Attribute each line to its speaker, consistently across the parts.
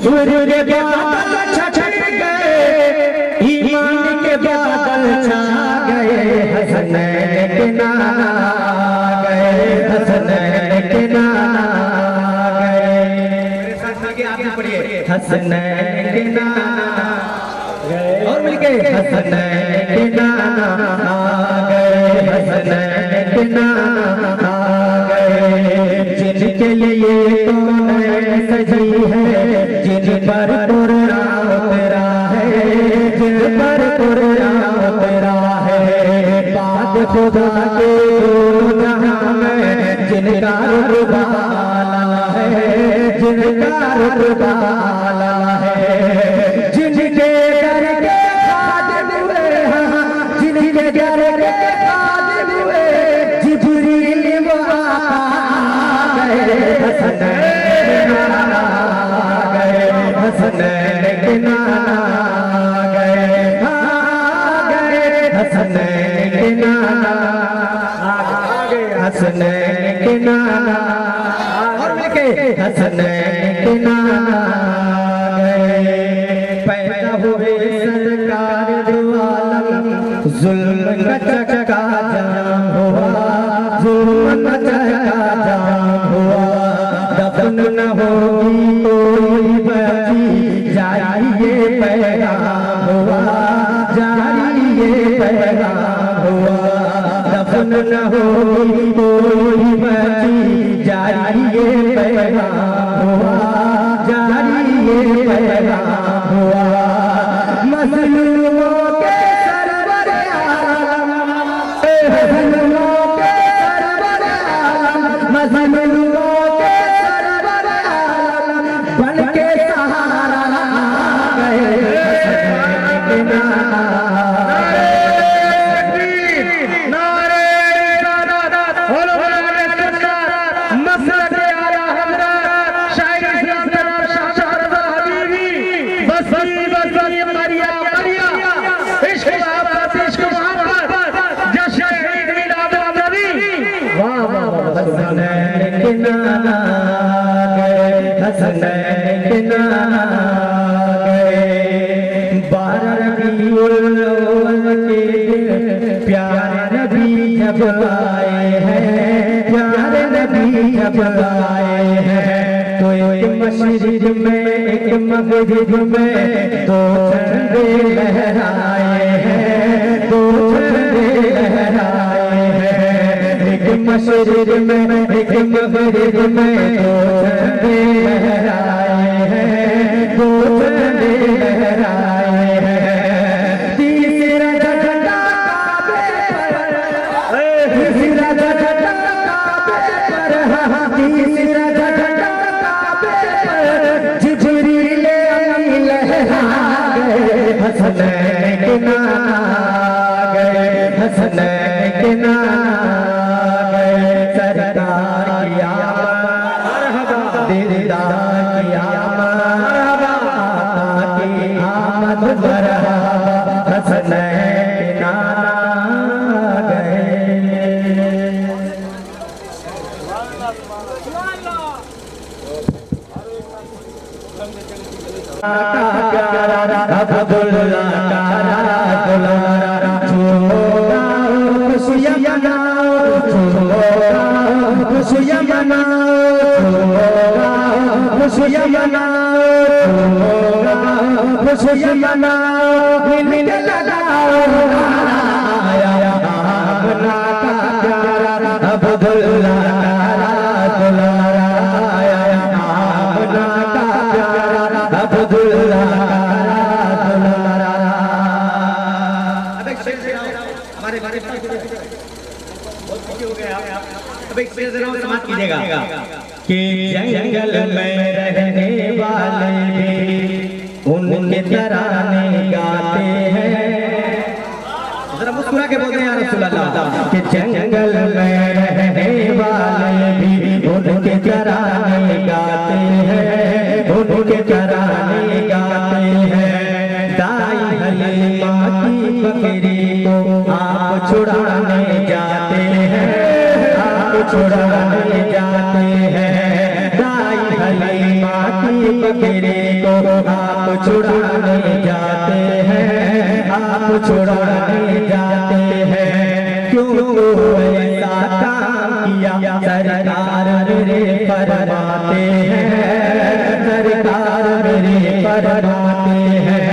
Speaker 1: कुफर के बादल छट गए, ईमान के बादल छा गए, हसनैन के नाना गए, हसनैन के नाना गए। आप भी पढ़िए, हसनैन के नाना गए, और मिलके हसनैन के नाना गए, हसनैन के नाना गए। जिनके लिए कौन सजी है, जिन पर कुरान उतरा है, जिन पर कुरान उतरा है, बाद खुदा के जहां में जिनका रुतबा आला है, जिनका रुतबा आला है। जिनके दर के खादिम हुए, जिनके दर के खादिम हुए, जिब्रील वो आ गए, हसनैन के नाना गए, हसनैन के नाना गए, हसनैन के नाना गए, हसनैन के नाना, और मिलके हसनैन के नाना गए। पैदा हुए सरकार दो आलम, जुल्म का चक्का जाम हुआ, जुल्म का चक्का जाम हुआ। दफन न होगी कोई बची, जारी ये पैगाम हुआ, जारी ये पैगाम हुआ। दफन न होगी कोई बची, जारी ये पैगाम हुआ, जारी ये पैगाम हुआ। मज़लूमों के सरवर आलम, मज़लूमों के सरवर आलम, मज़लूमों के सरवर आलम, बन के सहारा गए, हसनैन के नाना नाना गए, हसनैन के नाना गए। 12 रबीउल अव्वल के दिन प्यारे नबी जब आए हैं, प्यारे नबी जब आए हैं, तो एक मशरिक में एक मगरिब में दो झंडे लहराए हैं, दो झंडे लहराए हैं। एक मशरिक में एक मगरिब में दो झंडे लहराए हैं, दो झंडे लहराए हैं। तीसरा झंडा काबे पर, तीसरा झंडा काबे पर, तीसरा झंडा काबे पर, जिब्रील अमीन लहरा गए, हसनैन के नाना गए, हसनैन के नाना गए। सरकार की आमद, दीदार की आमद, आका की आमद मरहबा, हसनैन के नाना गए। प्यारा अब्दुल्ला का दुलारा, छोड़ा खुशियां मनाओ, छोड़ा खुशियां मनाओ, छोड़ा खुशियां मनाओ, छोड़ा खुशियां मनाओ। मिलने लगाओ आया अपना का प्यारा अब्दुल्ला का दुलारा, आया अपना का प्यारा अब्दुल्ला का दुलारा। हमारे बारे में बहुत खुशी हो गया। अब एक शेर जरा समाप्त कीजिएगा कि जंगल में रहने वाले भी उनके तराने गाते हैं। जरा मुस्कुरा के बोलते हैं या रसूल अल्लाह कि जंगल में रहने वाले भी उनके तराने गाते हैं, उनके तराने गाते हैं। दाई हलीमा की बकरी को आप छुड़ाने जाते हैं, आप छुड़ाने जाते हैं। दाई हलीमा की बकरी को आप छुड़ाने जाते हैं, आप छुड़ाने जाते हैं। क्यों ऐसा काम किया सरकार मेरे फरमाते हैं, सरकार मेरे फरमाते हैं।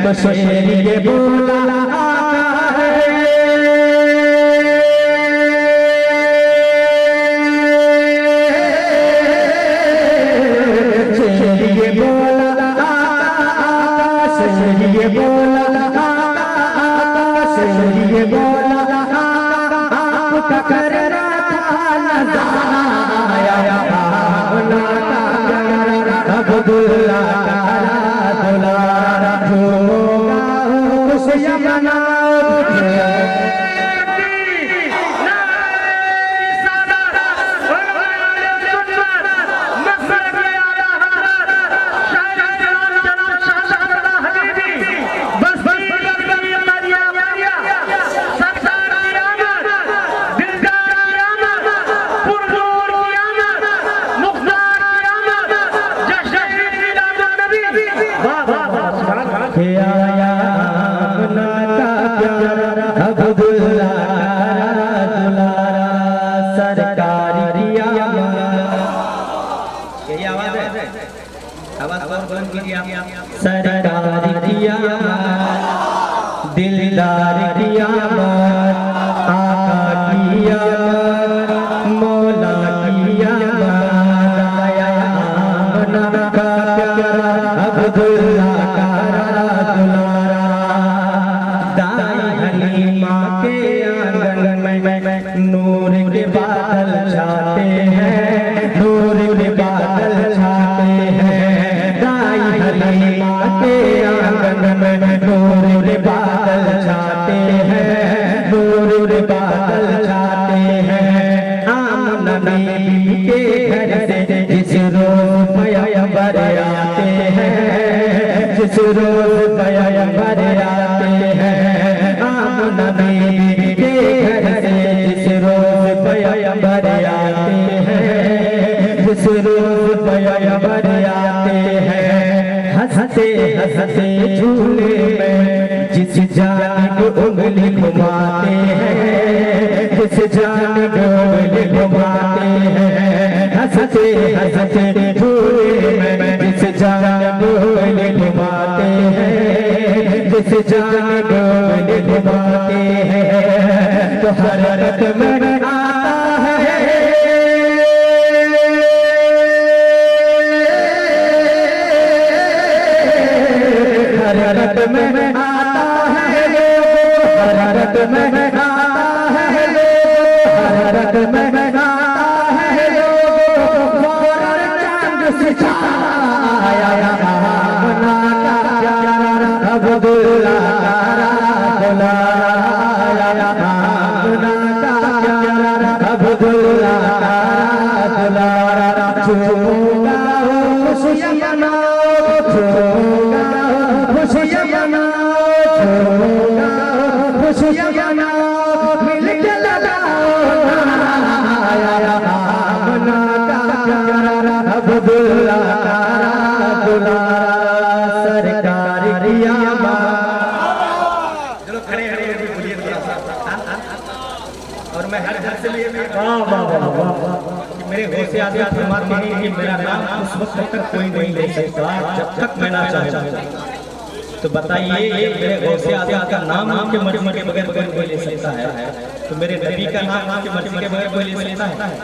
Speaker 1: तो शेर ये बोला आपका करना था नज़ाया अब्दुल्ला दुलारा होगा खुशियाँ मनाओ। अब्दुल्ला दुलारा सरकारी यही आवाज है, आवाज बुलंद कीजिए आप। सरकारी दिलदार कियामत, आका कियामत, मौला कियामत, आया आमना का प्यारा अब्दुल्ला दुलारा। दाई हलीमा के आंगन में नूर के बादल छाते हैं, नूर के बादल छाते हैं। दाई हलीमा के आंगन में नूर के बादल छाते हैं, नूर के बादल छाते हैं। आमना नबी के घर से जिस रोज पैगंबर आते हैं, जिस रोज पैगंबर आते हैं। आमना नबी के घर से जिस रोज पैगंबर आते हैं, जिस रोज पैगंबर आते हैं। हंसते हंसते झूले में जिस जानिब उंगली घुमाते हैं, जिस जानिब उंगली घुमाते हैं। हंसते हंसते झूले में जिस जानिब उंगली घुमाते हैं, जिस जानिब उंगली घुमाते हैं। तो हरकत में आता है, हरकत में आता है, हरकत में आता है, हरकत में आता है। फौरन चांद सितारा आमना का प्यारा अब्दुल्ला दुलारा, आमना का प्यारा अब्दुल्ला दुलारा। छूगा खुशियाँ मनाओ, छूगा खुशियाँ मनाओ, छूगा खुशियाँ मनाओ। मिल के लगाओ आमना का प्यारा अब्दुल्ला दुलारा सरकारी चलो खड़े खड़े बोलिए थोड़ा सा। और मैं हर घर से लिए मेरे होश से आगे फरमाते हैं कि मेरा नाम उस वक्त तक कोई नहीं ले सकता जब तक मैं ना चाहूं। तो बताइए ये मेरे गौस से आज़म का नाम के मर्जी के बगैर कोई ले सकता है? तो मेरे नबी का नाम के मर्जी के बगैर कोई ले सकता है?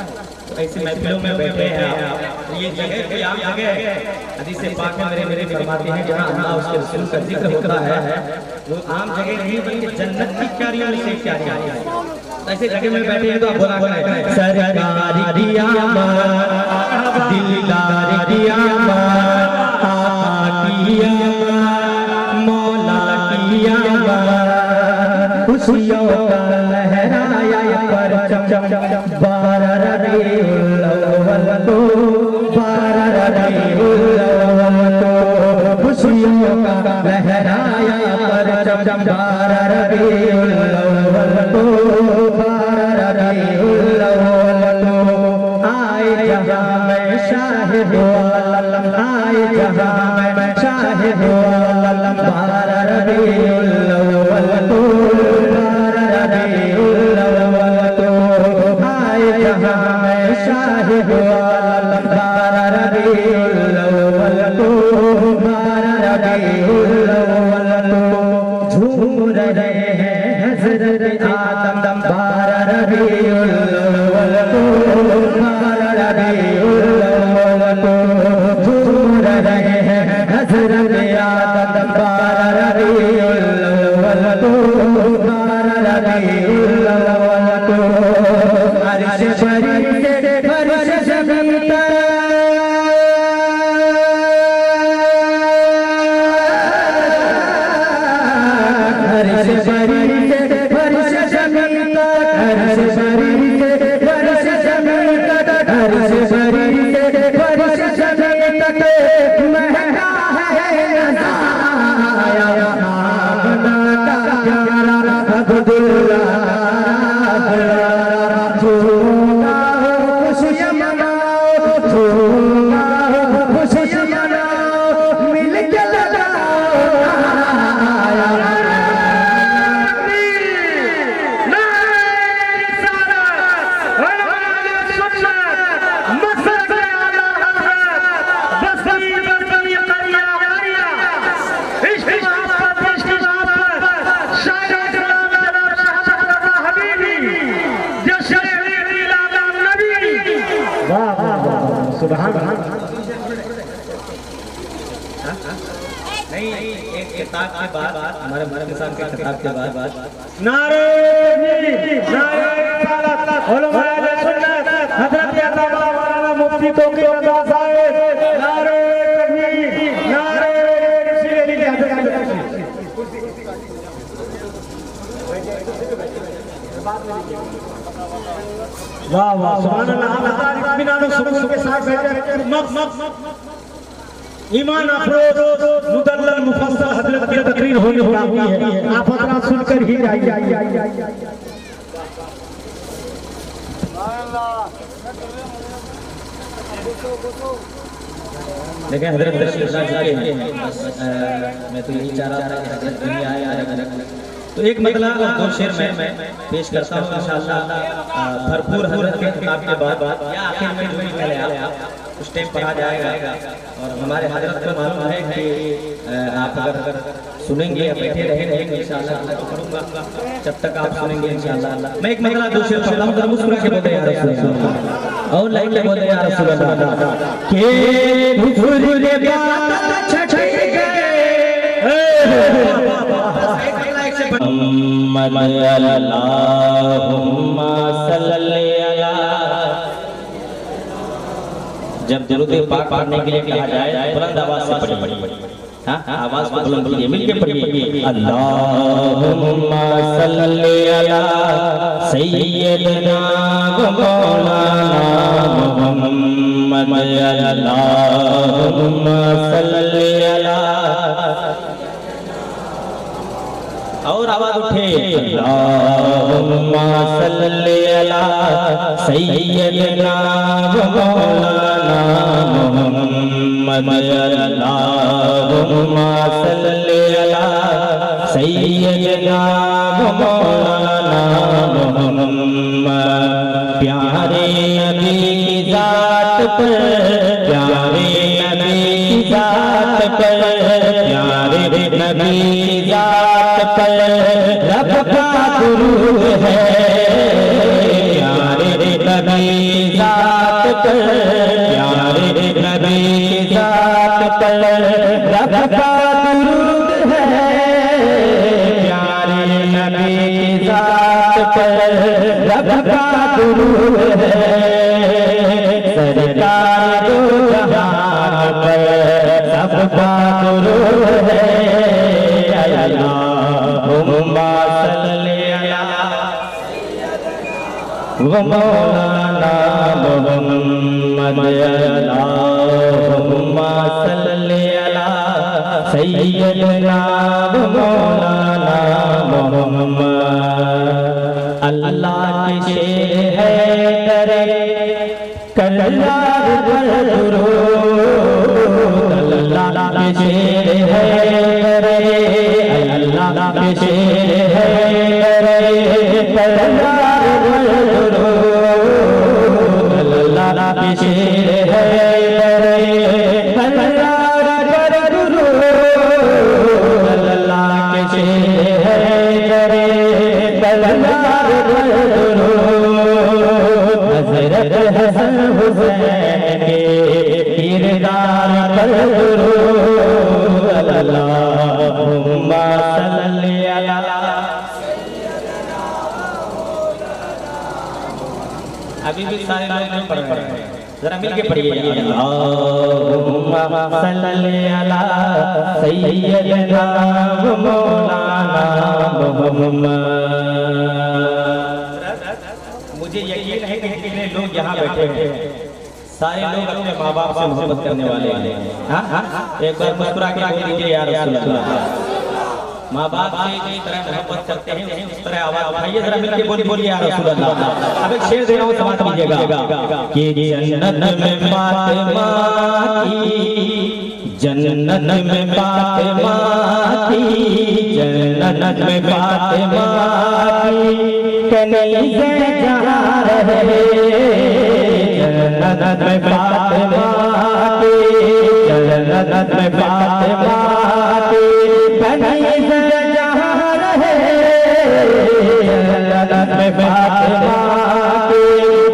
Speaker 1: तो ऐसी महफिलों में बैठे हैं आप। ये जगह कोई आम जगह है? हदीस पाक में मेरे फरमाते हैं जहाँ अल्लाह उसके रसूल का जिक्र होता है वो आम जगह नहीं बल्कि जन्नत की क्यारियों में से क्यारियां हैं। ऐसे जगह में बैठे हैं तो आप बोला करें सरकारी कियामत, दिलदार कियामत, आका कियामत, मौला कियामत। खुशियों का लहराया परचम 12 रबीउल अव्वल को, 12 रबीउल अव्वल को। खुशियों का लहराया परचम 12 रबीउल अव्वल को, 12 रबीउल अव्वल को। आए जहां में शाहिद आलम, आए जहां शाहिद आलम बार रबीउल अव्वल को बार रबीउल अव्वल को आए जहां में शाहिद आलम बार रबीउल अव्वल को बार रबीउल अव्वल को झूम रहे हैं हज़रत आदम बार रबीउल अव्वल को बार रबीउल अव्वल को झूम रहे हैं हज़रत आदम बार रबीउल अव्वल को बार रबीउल अव्वल को अर्श शरीफ से फर्श ज़मीन तक अर्श शरीफ से फर्श ज़मीन तक अर्श शरीफ से फर्श ज़मीन तक अर्श शरीफ से फर्श ज़मीन तक महका है नज़ाया आमना का प्यारा अब्दुल्लाह झूमा खुशियाँ मनाओ झूमा खुशियाँ मनाओ मिल के नहीं एक किताब के बाद हमारे किसान के किताब के बाद नारे नारे उलमा सुन्नत हज़रत अल्लामा मौलाना मुफ्ती तौक़ीर रज़ा साहब नारे तकबीर नारे रसूल वाह वाह सुभान अल्लाह इत्मीनान सुकून के साथ ईमान अफरोज मुदल्लल मुफस्सल हज़रत की तकरीर होने वाली है आप हजरा सुनकर ही जाइए। देखें हज़रत मैं तो यही चाह रहा था कि हज़रत दुनिया आए तो एक मतलब और दो शेर में पेश करता हूँ इंशाअल्लाह भरपूर हज़रत के खिताब के बाद या आखिर में जो निकले उस टाइम पर आ जाएगा और हमारे हज़रत को मालूम है कि आप अगर सुनेंगे या बैठे रहेंगे इंशाअल्लाह तो करूँगा जब तक आप सुनेंगे इंशाअल्लाह। मैं एक मतलब दो शेर पढ़ता हूँ मुस्कुरा के बोलते हैं रसूल अल्लाह और लाइन में बोलते हैं रसूल अल्लाह के हुजूर बात छठे गए अल्लाहुम्मा सल्लल्लाहु जब दरूद पाक पढ़ने के लिए कहा जाए बुलंद आवाज से पढ़िए हाँ आवाज को बुलंद कीजिए मिलके पढ़िए अल्लाहुम्मा सल्लल्लाहु अला सय्यिदना व मौलाना मुहम्मद अल्लाहुम्मा सल्लल्लाहु अला और आवाज उठे अल्लाहुम्मा सल्लल्लाहु अला सय्यिदना व मौलाना मुहम्मद अल्लाहुम्मा सल्लल्लाहु अला सय्यिदना व मौलाना मुहम्मद प्यारे नबी की जात पर प्यारे नबी की जात पर प्यारे नबी की जात पर रब का दुरूद है प्यारे नबी जात पर प्यारे नबी जात पर रब का दुरूद है प्यारे नबी जात पर रब का दुरूद है सरकार दो जहान पर सबका दुरूद है अल्लाहुम्मा सल्ली अला व मौलाना मुहम्मद अल्लाहुम्मा सल्ली अला सय्यिदना व मौलाना मुहम्मद अल्लाह के शेर है करे कल्लाह पर दुरूद अल्लाह के शेर है रे, अल्लाह के शेर है रे, तलवार दुरूद अल्लाह के शेर है रे, तलवार दुरूद अल्लाह के शेर है रे, तलवार दुरूद हज़रत हसन हुसैन के किरदार पर दुरूद अल्लाहुम्मा सल्ली अला। अभी भी सारे लोग नहीं पढ़ रहे हैं, जरा मिलके पढ़िए। अल्लाहुम्मा सल्ली अला सय्यदना व मौलाना मुहम्मद। मुझे यकीन है कि जितने लोग यहाँ बैठे हैं सारे लोग अपने माँ बाप से मोहब्बत करने वाले हैं। एक बार मुस्कुरा के बोल दीजिए या रसूल अल्लाह। माँ बाप से जिस तरह मोहब्बत करते हैं उस तरह आवाज उठाइए, जरा मिलके बोलिए या रसूल अल्लाह। अब एक शेर दे रहा हूँ, समाप्त कीजिएगा कि जन्नत में फातिमा की, जन्नत में फातिमा की, जन्नत में फातिमा की कनीज़े जहाँ रहे, जन्नत में फातिमा की, जन्नत में फातिमा की कनीज़े जहाँ रहे, जन्नत में फातिमा की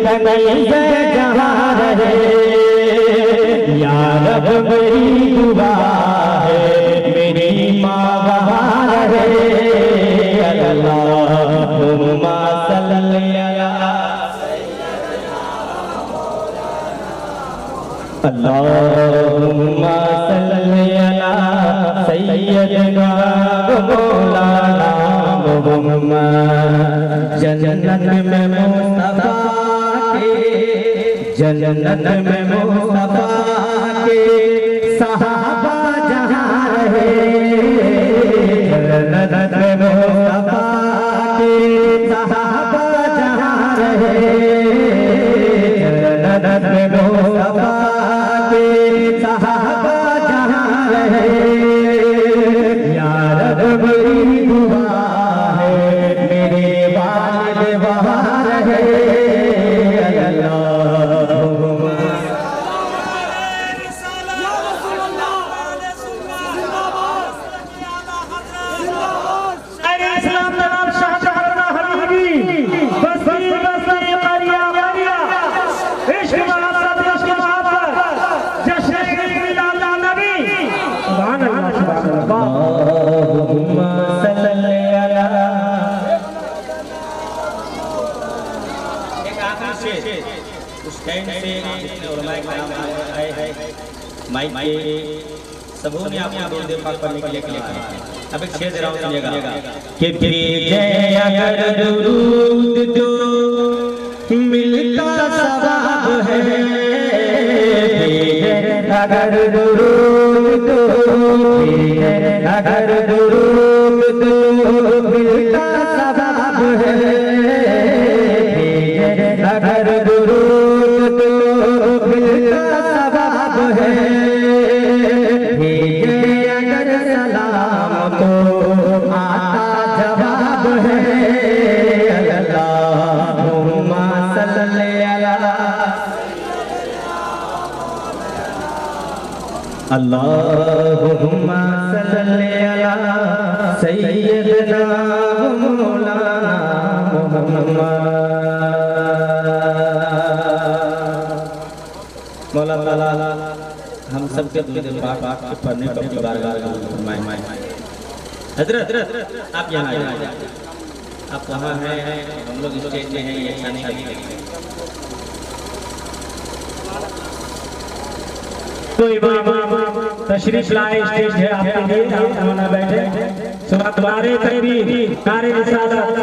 Speaker 1: कनीज़े जहाँ रहे। या रब मेरी दुआ है मेरी माँ वहाँ रहे, अल्लाहुम्मा सल्ली अला। अल्लाहुम्मा सल्ली अला सय्यदना व मौलाना मुहम्मद। जन्नत में मुस्तफा के, जन्नत में मुस्तफा के सहाबा जहाँ रहे, जन्नत में मुस्तफा के सहाबा जहाँ रहे, जन्नत में मुस्तफा के सहाबा जहाँ रहे। या रब मेरी दुआ है मेरे वालिद वहाँ रहे, माइक के सबों ने आपको दो पाक पढ़ने के लिए कहा। अब एक शेर दे रहा हूँ, सुनिएगा कि भेजे अगर दुरूद तो मिलता सवाब है, भेजे अगर दुरूद तो, भेजे अगर दुरूद तो मिलता सवाब है, भेजे अगर दुरूद तो मिलता सवाब है, तो आता जवाब है। अल्लाहुम्मा सल्ली अला, अल्लाहुम्मा सल्ली अला सय्यदना व मौलाना मुहम्मद। मौला ताला हम सबके दुरूद पाक पढ़ने को अपनी बारगाह में फरमाए। हजरत आप यहाँ आइए, आप वहाँ हैं, हम लोग स्टेज में हैं, ये अच्छा नहीं लगेगा। कोई तशरीफ लाए, स्टेज है आपके लिए, आप बैठे। सुबह तुम्हारे तकबीर, नारे रिसालत,